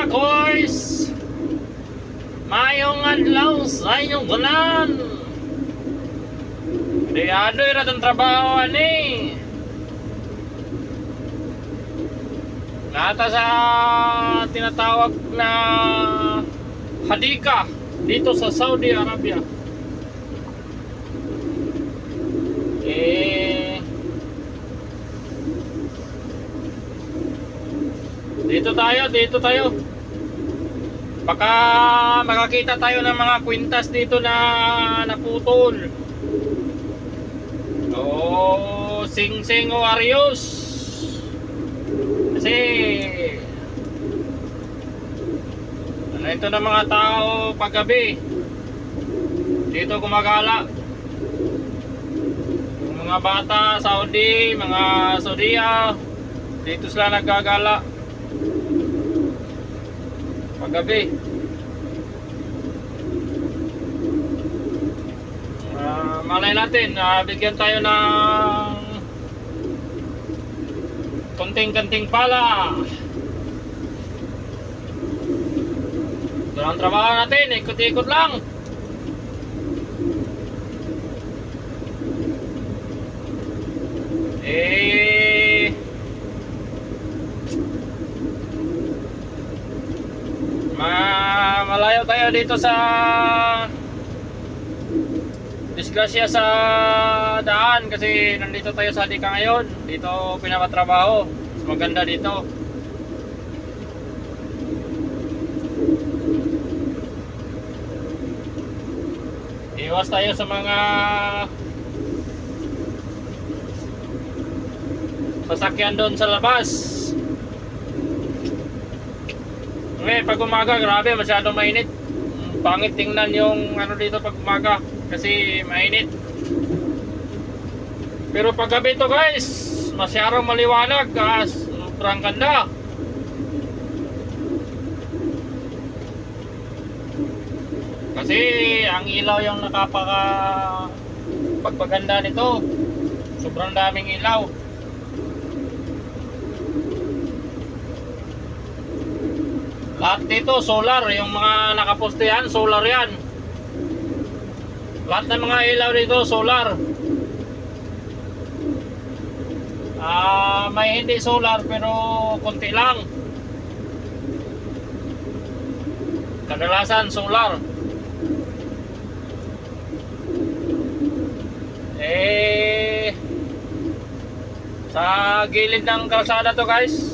mga koys, mayong adlaw sa inyong tanan. Diado ira tong trabaho ani. Nata sa tinatawag na hadika dito sa Saudi Arabia. Dito tayo. Baka makakita tayo ng mga kwintas dito na naputol. Sing-sing o Arios. Kasi ito na mga tao paggabi dito gumagala. Yung mga bata, Saudi, mga Saudiya, dito sila naggagala paggabi. Malay natin, bigyan tayo ng konting-kanting pala. Ito ang trabaho natin, ikot-ikot lang. Malayo tayo dito sa disgrasya sa daan kasi nandito tayo sa Hadika ngayon. Dito pinapatrabaho. Mas maganda dito. Iwas tayo sa mga sasakyan doon sa labas. Pag umaga, grabe, masyadong mainit. Pangit tingnan yung ano dito pag umaga kasi mainit. Pero pag gabi to guys, masyadong maliwanag, sobrang ganda. Kasi ang ilaw yung pagpaganda nito. Sobrang daming ilaw. Lahat dito solar, yung mga nakaposte yan, solar yan. Lahat ng mga ilaw dito solar. May hindi solar pero konti lang. Kadalasan solar. Sa gilid ng kalsada to guys.